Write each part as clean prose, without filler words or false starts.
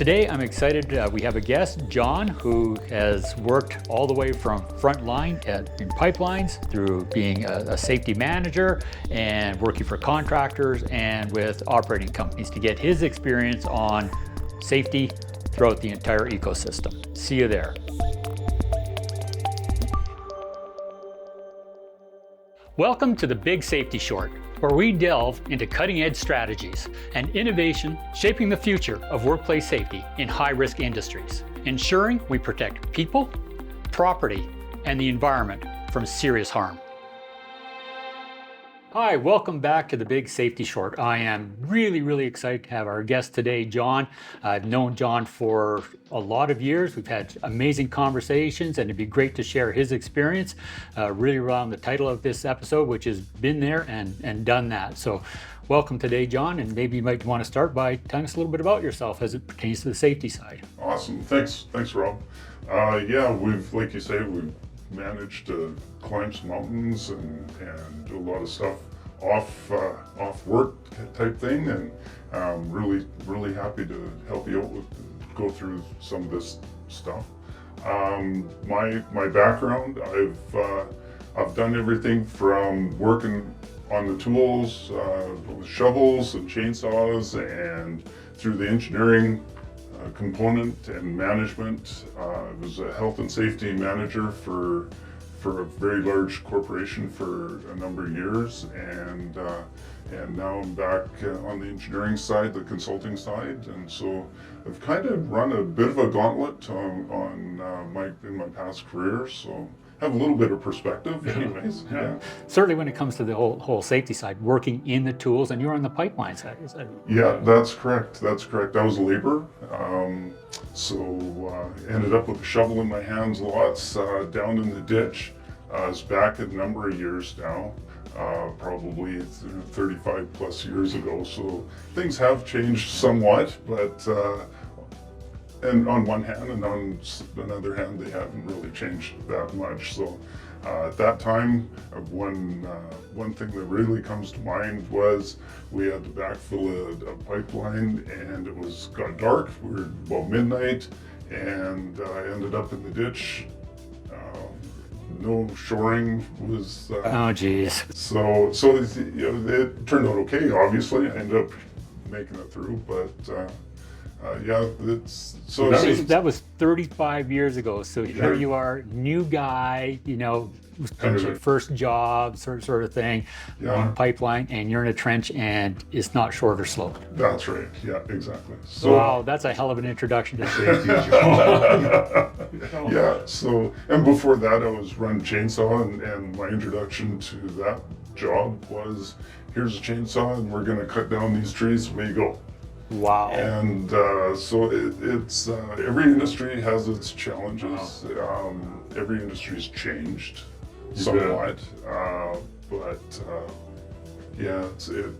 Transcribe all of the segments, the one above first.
Today, I'm excited. We have a guest, John, who has worked all the way from front line in pipelines through being a safety manager and working for contractors and with operating companies to get his experience on safety throughout the entire ecosystem. See you there. Welcome to the Big Safety Short, where we delve into cutting-edge strategies and innovation shaping the future of workplace safety in high-risk industries, ensuring we protect people, property, and the environment from serious harm. Hi, welcome back to the Big Safety Short. I am really excited to have our guest today, John. I've known John for a lot of years. We've had amazing conversations, and it'd be great to share his experience really around the title of this episode, which is Been There and Done That. So welcome today, John, and maybe you might want to start by telling us a little bit about yourself as it pertains to the safety side. Awesome. Thanks, Rob. We've, like you say, we've managed to climb some mountains and do a lot of stuff off work type thing, and really happy to help you out go through some of this stuff. My background, I've done everything from working on the tools with shovels and chainsaws, and through the engineering component and management. I was a health and safety manager for a very large corporation for a number of years, and now I'm back on the engineering side, the consulting side, and so I've kind of run a bit of a gauntlet in my past career, so have a little bit of perspective anyways. Yeah. Certainly when it comes to the whole safety side, working in the tools, and you're on the pipeline side, is that? Yeah, that's correct. I was a laborer, ended up with a shovel in my hands lots down in the ditch. I was back a number of years now, probably 35 plus years ago, so things have changed somewhat, but and on one hand, and on another hand, they haven't really changed that much. So at that time, one thing that really comes to mind was we had to backfill a pipeline, and it got dark. We were about midnight, and I ended up in the ditch. No shoring was. Oh, geez. So it turned out okay. Obviously, I ended up making it through, but. That was 35 years ago. So here you are, new guy, first job, sort of thing, on pipeline, and you're in a trench, and it's not short or slope. That's right. Yeah, exactly. So, wow, that's a hell of an introduction to safety. Yeah. So, and before that, I was running chainsaw, and my introduction to that job was, here's a chainsaw, and we're going to cut down these trees. Away you go. Wow. And so it's every industry has its challenges. Every industry's changed somewhat,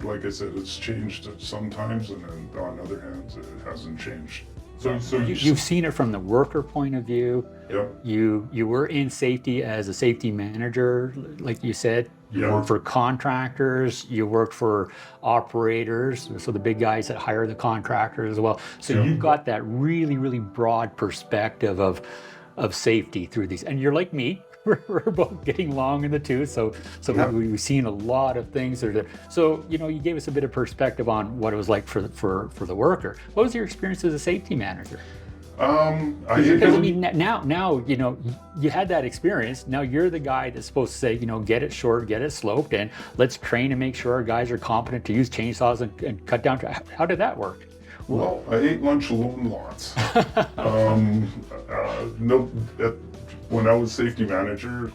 like I said, it's changed sometimes, and then on other hands, it hasn't changed. So you've seen it from the worker point of view. Yep. You were in safety as a safety manager, like you said. You worked for contractors, you worked for operators, so the big guys that hire the contractors as well. So you've got that really broad perspective of safety through these. And you're like me, we're both getting long in the tooth, so we've seen a lot of things that are there. So, you gave us a bit of perspective on what it was like for the worker. What was your experience as a safety manager? Now, you had that experience. Now you're the guy that's supposed to say, get it short, get it sloped, and let's train and make sure our guys are competent to use chainsaws and cut down. How did that work? Well, I ate lunch alone lots. When I was safety manager,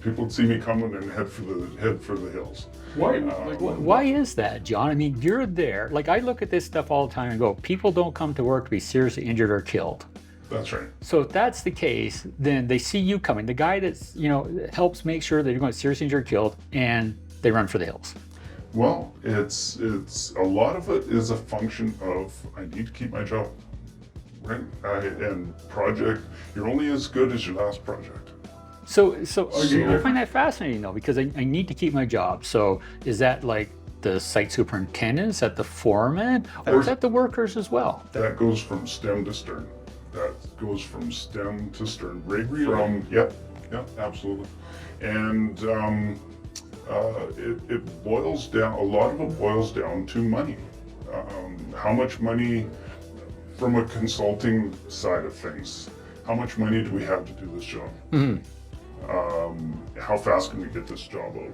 people would see me coming and head for the hills. Why? Why is that, John? I mean, you're there. Like, I look at this stuff all the time and go, people don't come to work to be seriously injured or killed. That's right. So if that's the case, then they see you coming, the guy that's, helps make sure that you're going to seriously injured or killed, and they run for the hills. Well, it's a lot of it is a function of, I need to keep my job, right? And project, you're only as good as your last project. So I find that fascinating though, because I need to keep my job. So is that like the site superintendent? Is that the foreman? Or is that the workers as well? That goes from stem to stern. That goes from stem to stern. Right Really? from, yep, absolutely. And it boils down, a lot of it boils down to money. How much money, from a consulting side of things, how much money do we have to do this job? How fast can we get this job out?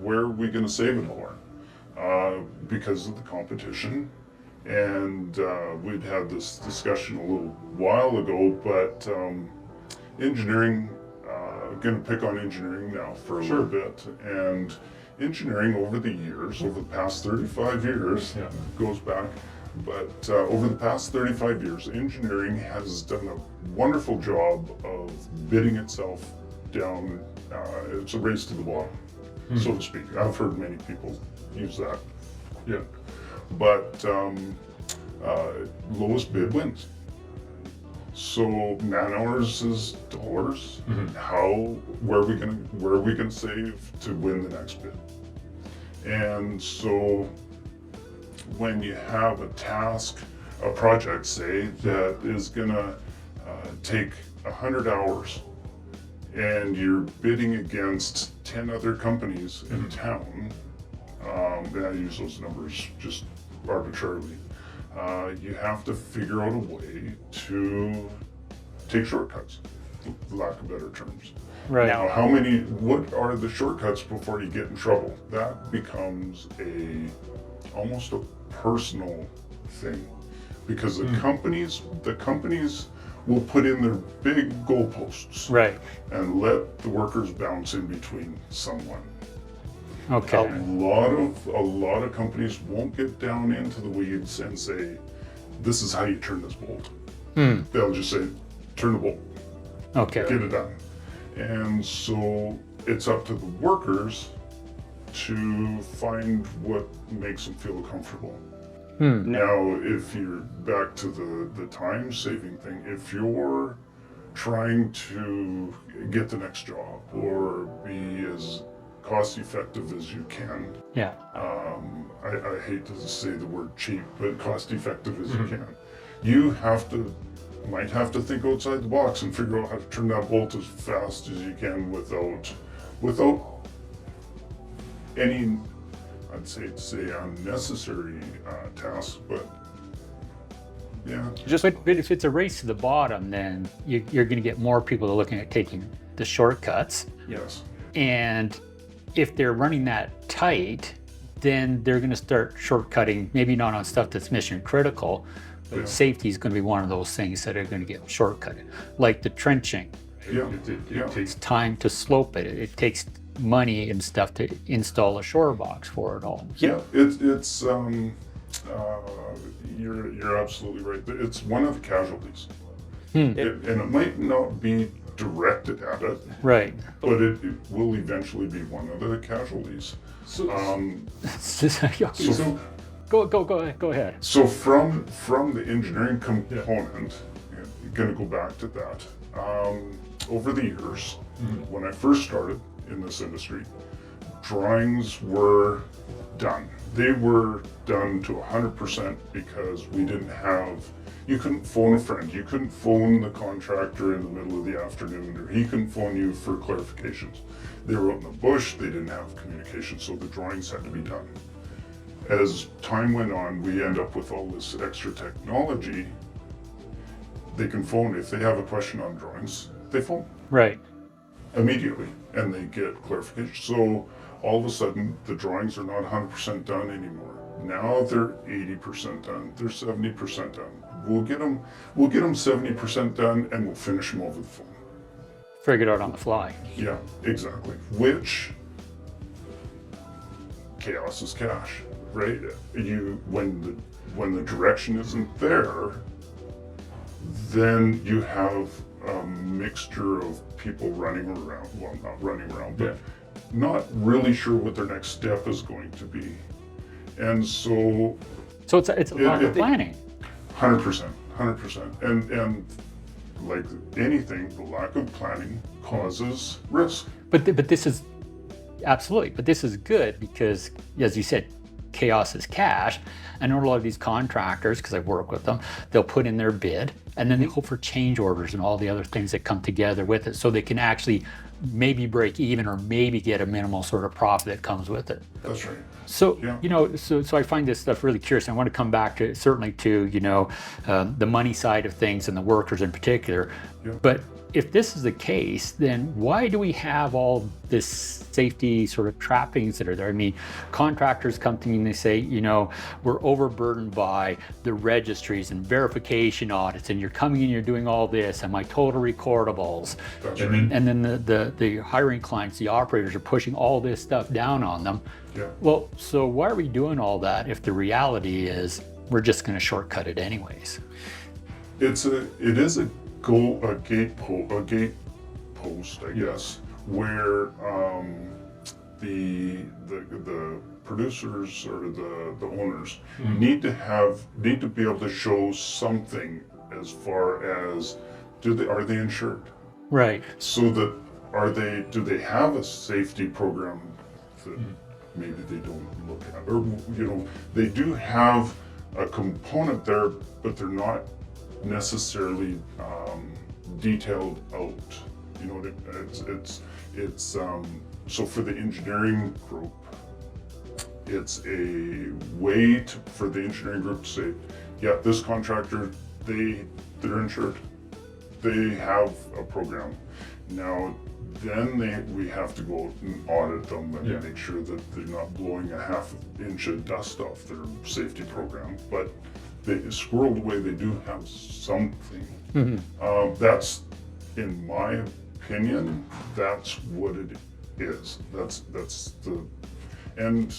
Where are we going to save it more? Because of the competition. And we'd had this discussion a little while ago, but engineering, going to pick on engineering now for a little bit. And engineering over the years, over the past 35 years, goes back, but over the past 35 years, engineering has done a wonderful job of bidding itself down. It's a race to the bottom, so to speak. I've heard many people use that. Yeah. But lowest bid wins. So man hours is dollars. Where are we gonna save to win the next bid? And so when you have a task, a project, say, that is gonna take 100 hours, and you're bidding against 10 other companies in town, and I use those numbers just arbitrarily, you have to figure out a way to take shortcuts, for lack of better terms. Right. Now, what are the shortcuts before you get in trouble? That becomes almost a personal thing, because the companies will put in their big goalposts, Right. and let the workers bounce in between someone. Okay. A lot of companies won't get down into the weeds and say, this is how you turn this bolt. They'll just say, turn the bolt, Okay. get it done. And so it's up to the workers to find what makes them feel comfortable. Now, if you're back to the time saving thing, if you're trying to get the next job or be as cost effective as you can, Yeah. I hate to say the word cheap, but cost effective as you can, you might have to think outside the box and figure out how to turn that bolt as fast as you can without any, I'd say unnecessary tasks, but yeah. But if it's a race to the bottom, then you're going to get more people looking at taking the shortcuts. Yes. And if they're running that tight, then they're going to start shortcutting, maybe not on stuff that's mission critical, but safety is going to be one of those things that are going to get shortcutted, like the trenching. Yeah. It takes It's time to slope it. It takes money and stuff to install a shore box for it all. Yeah, it's you're absolutely right. It's one of the casualties, and it might not be directed at it, Right. but it will eventually be one of the casualties. Go ahead. So from the engineering component, going to go back to that. Over the years, when I first started in this industry, drawings were done. They were done to 100% because we didn't have, you couldn't phone a friend, you couldn't phone the contractor in the middle of the afternoon, or he couldn't phone you for clarifications. They were out in the bush, they didn't have communication, so the drawings had to be done. As time went on, we end up with all this extra technology. They can phone, if they have a question on drawings, they phone Right. immediately and they get clarification. So all of a sudden the drawings are not 100% done anymore. Now they're 80% done, they're 70% done. We'll get them 70% done and we'll finish them over the phone. Figure it out on the fly. Yeah, exactly. Which, chaos is cash, right? When the direction isn't there, then you have a mixture of people running around, well, not running around, but not really sure what their next step is going to be. And so it's a lot of planning. 100%. And like anything, the lack of planning causes risk. But this is Absolutely. But this is good because, as you said, chaos is cash. I know a lot of these contractors, because I work with them, they'll put in their bid and then they hope for change orders and all the other things that come together with it so they can actually maybe break even or maybe get a minimal sort of profit that comes with it. That's right. So, Yeah. so I find this stuff really curious. I want to come back to certainly to, the money side of things and the workers in particular. Yeah. But if this is the case, then why do we have all this safety sort of trappings that are there? I mean, contractors come to me and they say, we're overburdened by the registries and verification audits, and you're coming in, you're doing all this, and my total recordables. That's and right. then the hiring clients, the operators are pushing all this stuff down on them. Yeah. Well, so why are we doing all that if the reality is we're just going to shortcut it anyways? It is a gate post, I guess, where the producers or the owners need to be able to show something as far as are they insured? Right. So that do they have a safety program that maybe they don't look at, or they do have a component there, but they're not necessarily detailed out. It's so for the engineering group, it's a way for the engineering group to say, yeah, this contractor, they're insured, they have a program. Now then we have to go and audit them and make sure that they're not blowing a half inch of dust off their safety program, but they squirreled away, they do have something. That's, in my opinion, that's what it is. And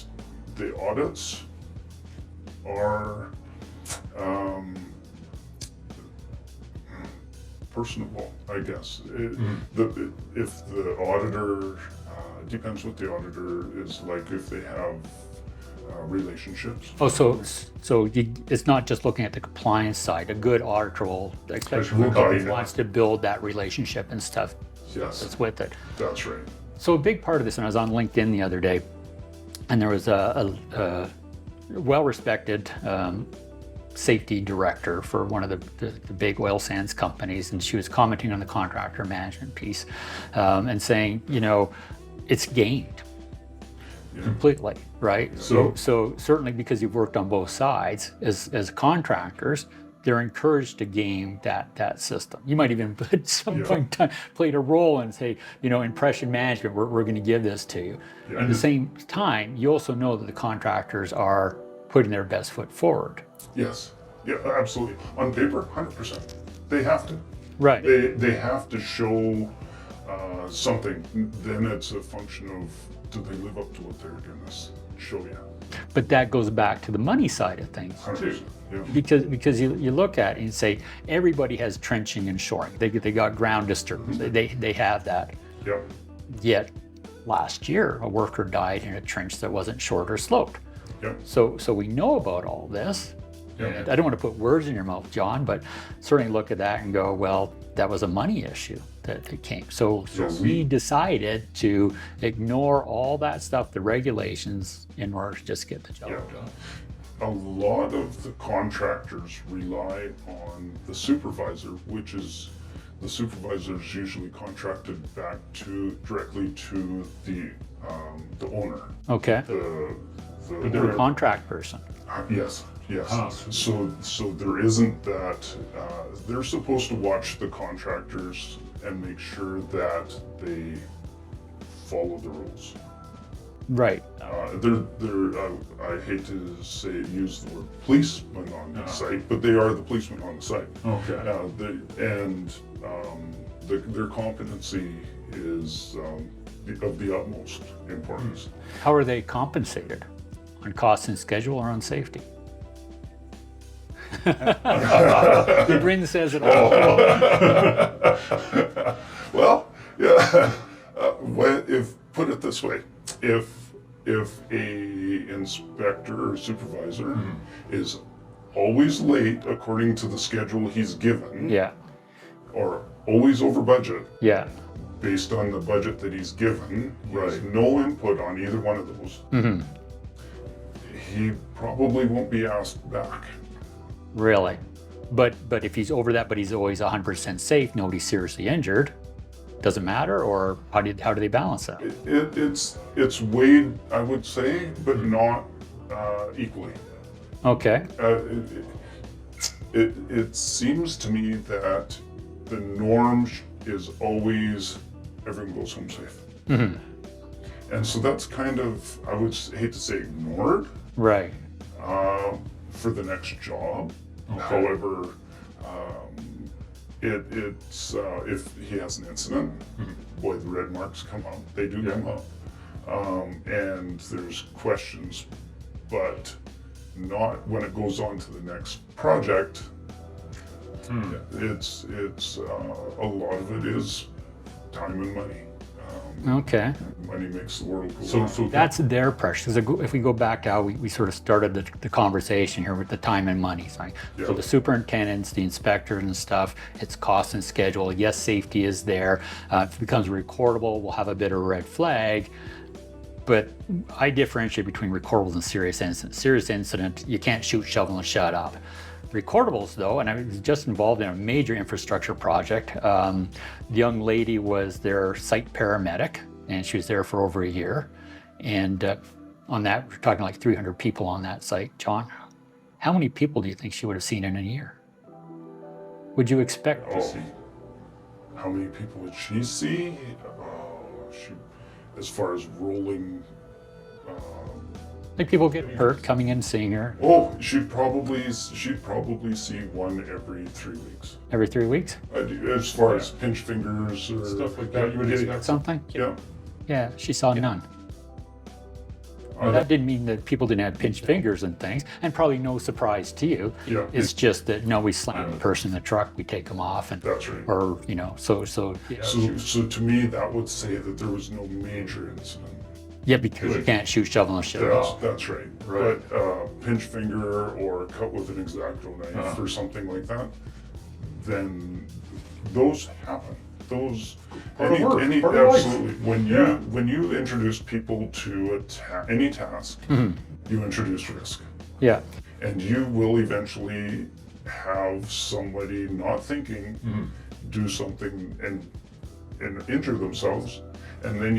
the audits are personable, I guess. If the auditor, depends what the auditor is like, if they have relationships. Oh, so it's not just looking at the compliance side. A good auditor will, especially if Especially he wants to build that relationship and stuff Yes, that's with it. that's right. So a big part of this, and I was on LinkedIn the other day, and there was a well-respected safety director for one of the big oil sands companies, and she was commenting on the contractor management piece and saying, it's gamed completely, right? So certainly because you've worked on both sides as contractors, they're encouraged to game that system. You might even at some point in time played a role and say, impression management, we're going to give this to you. Yeah. At the same time, you also know that the contractors are putting their best foot forward. Yes, yeah, absolutely. On paper, 100%. They have to. Right. They have to show something. Then it's a function of, do they live up to what they're going to show you? But that goes back to the money side of things. 100%. Yeah. Because you look at it and say, everybody has trenching and shoring. They got ground disturbance. They have that. Yep. Yet last year, a worker died in a trench that wasn't shored or sloped. Yep. So we know about all this. And I don't want to put words in your mouth, John, but certainly look at that and go, well, that was a money issue that came. So we decided to ignore all that stuff, the regulations, in order to just get the job done. A lot of the contractors rely on the supervisor, which is the supervisor is usually contracted back directly to the owner. Okay. The contract person. Yes. So there isn't that. They're supposed to watch the contractors and make sure that they follow the rules. Right. I hate to use the word policeman on the site, but they are the policemen on the site. Okay. Their competency is of the utmost importance. How are they compensated? On cost and schedule or on safety? The grin says it all. Well, yeah. Put it this way, if a inspector or supervisor is always late according to the schedule he's given, Yeah. or always over budget, Yeah. based on the budget that he's given, he has Right. no input on either one of those, he probably won't be asked back. Really? But if he's over that, but he's always 100% safe, nobody's seriously injured, doesn't matter? Or how do they balance that? It's weighed, I would say, but not equally. Okay. It seems to me that the norm is always everyone goes home safe. And so that's kind of, I would hate to say ignored Right. for the next job. Okay. However, it's if he has an incident, boy, the red marks come up. They do come up. And there's questions, but not when it goes on to the next project. It's a lot of it is time and money. Okay. Money makes the world go So round. That's their pressure. Because if we go back to how we sort of started the conversation here with the time and money side. So Yeah. the superintendents, the inspectors and stuff, it's cost and schedule. Yes, safety is there. If it becomes recordable, we'll have a bit of a red flag. But I differentiate between recordables and serious incident. Serious incident, you can't shoot, shovel, and shut up. Recordables, though, and I was just involved in a major infrastructure project. The young lady was their site paramedic, and she was there for over a year. And on that, we're talking like 300 people on that site. John, how many people do you think she would have seen in a year? Would you expect to see? How many people would she see? As far as rolling. Like people get hurt coming in seeing her She'd probably see one every 3 weeks. every 3 weeks? As far as pinch fingers or Stuff like that, you would expect. Something? Yeah. Yeah, she saw none. That didn't mean that people didn't have pinched fingers and things, and probably no surprise to you. Yeah. It's just that no, we slam the person in the truck, we take them off, and That's right. or so yeah. So to me, that would say that there was no major incident. Yeah, because you can't shoot, shovel, and shit. That's right. Right. But pinch finger or cut with an X-Acto knife or something like that, then those happen. Those Part of work, part of life. absolutely. When you introduce people to any task, you introduce risk, Yeah, and you will eventually have somebody not thinking do something and injure themselves, and then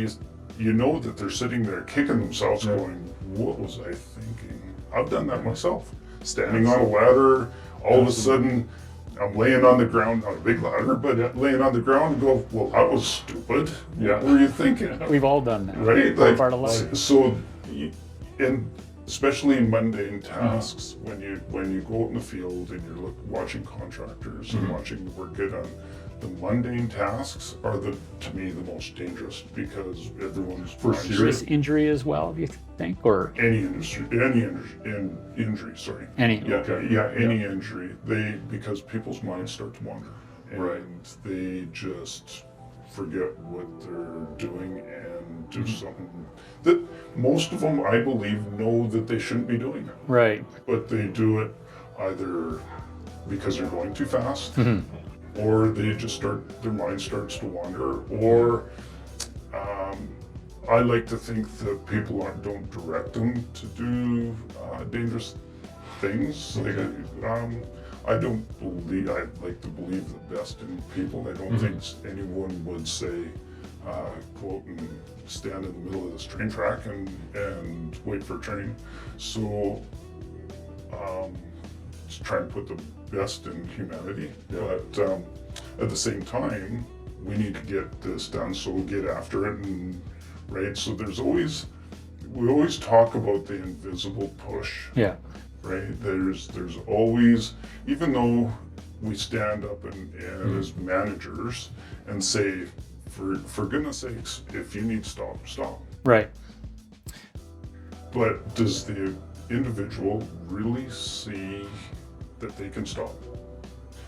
you know that they're sitting there kicking themselves, going, "What was I thinking?" I've done that myself. Standing on a ladder, all of a sudden, I'm laying on the ground, not a big ladder, but laying on the ground and go, "Well, that was stupid. What were you thinking?" we've all done that. Right? Part of life. So, and especially in mundane tasks, when you go out in the field and you're watching contractors and watching the work get done, the mundane tasks are to me the most dangerous, because everyone's Serious injury as well, do you think, or any injury, sorry. any? Any injury. Because people's minds start to wander, and Right. they just forget what they're doing and do something that most of them, I believe, know that they shouldn't be doing it, Right. but they do it either because they're going too fast, or they just their mind starts to wander, or I like to think that people don't direct them to do dangerous things. Okay. I like to believe the best in people. I don't think anyone would say, go out and stand in the middle of this train track and wait for a train. So, just try and put the best in humanity. But at the same time, we need to get this done, so we'll get after it. And right, so we always talk about the invisible push. Yeah. Right? There's always, even though we stand up and as managers and say, for goodness sakes, if you need stop, stop. Right. But does the individual really see that they can stop?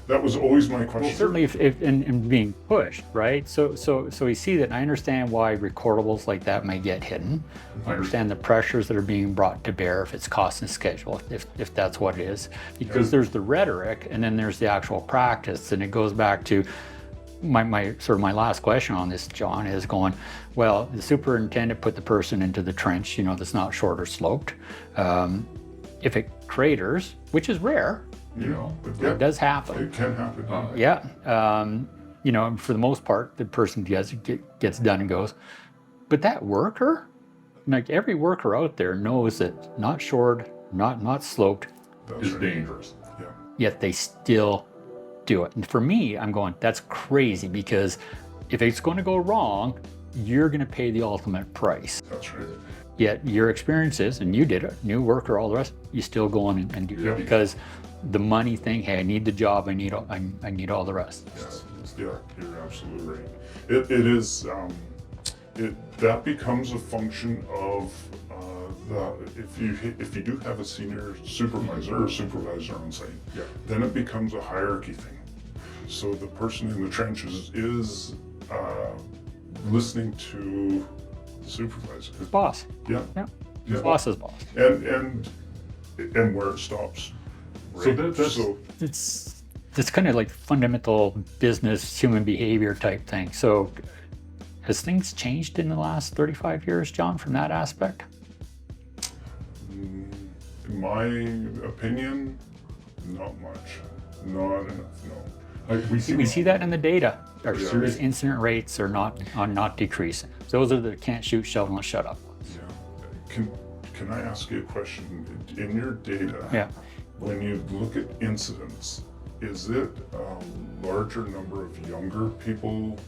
That was always my question. Well, certainly if in being pushed, right? So we see that, and I understand why recordables like that may get hidden. I understand the pressures that are being brought to bear if it's cost and schedule, if that's what it is. Because there's the rhetoric and then there's the actual practice, and it goes back to my last question on this, John, is going, well, the superintendent put the person into the trench, that's not short or sloped. If it craters, which is rare, it does happen. It can happen. For the most part, the person gets done and goes. But that worker, like every worker out there knows that not shored, not sloped Is dangerous. Yeah. Yet they still do it. And for me, I'm going, that's crazy, because if it's going to go wrong, you're going to pay the ultimate price. That's right. Yet your experiences, and you did it, new worker, all the rest, you still go on and do it because the money thing, hey, I need the job, I need all the rest. Yeah, you're absolutely right. It is, that becomes a function of if you do have a senior supervisor or supervisor on site, then it becomes a hierarchy thing. So the person in the trenches is listening to the supervisor. His boss. Yeah. His boss's boss. And where it stops. Right? It's kind of like fundamental business, human behavior type thing. So has things changed in the last 35 years, John, from that aspect? In my opinion, not much. Not enough, no. We see that in the data. Our serious incident rates are not decreasing. Those are the can't shoot, shovel, and shut up ones. Yeah. Can I ask you a question? In your data, when you look at incidents, is it a larger number of younger people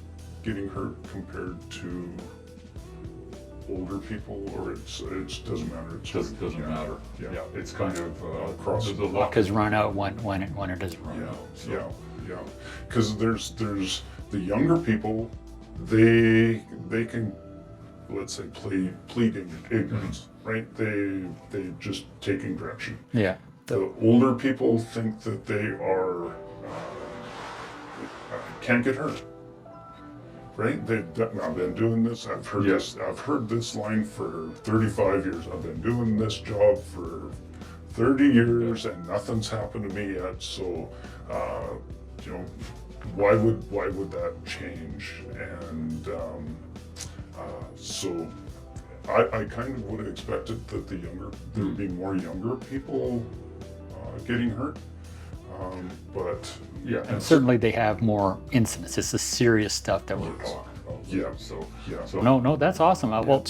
getting hurt compared to older people, or it doesn't matter? It doesn't matter. Yeah, it's kind of across the luck has run out when it doesn't run out. Yeah. Because there's the younger people, they can, let's say, plead ignorance, right? They just taking direction. Yeah. The older people think that they are can't get hurt. Right? I've been doing this. I've heard this. I've heard this line for 35 years. I've been doing this job for 30 years, and nothing's happened to me yet. So, why would that change? And so, I kind of would have expected that there would be more younger people getting hurt. But and certainly they have more incidents. It's the serious stuff that we're talking. So no, that's awesome. Well,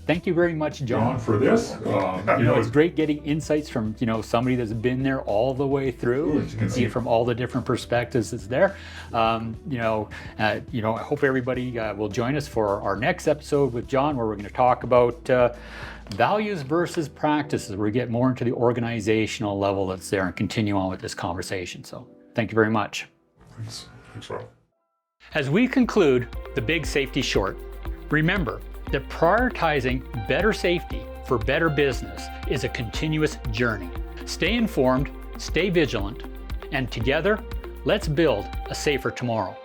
thank you very much, John, for this. It's great getting insights from somebody that's been there all the way through. You can see it from all the different perspectives that's there. I hope everybody will join us for our next episode with John, where we're going to talk about values versus practices. We get more into the organizational level that's there and continue on with this conversation. So thank you very much. Thanks, Rob. As we conclude the Big Safety Short, remember that prioritizing better safety for better business is a continuous journey. Stay informed, stay vigilant, and together, let's build a safer tomorrow.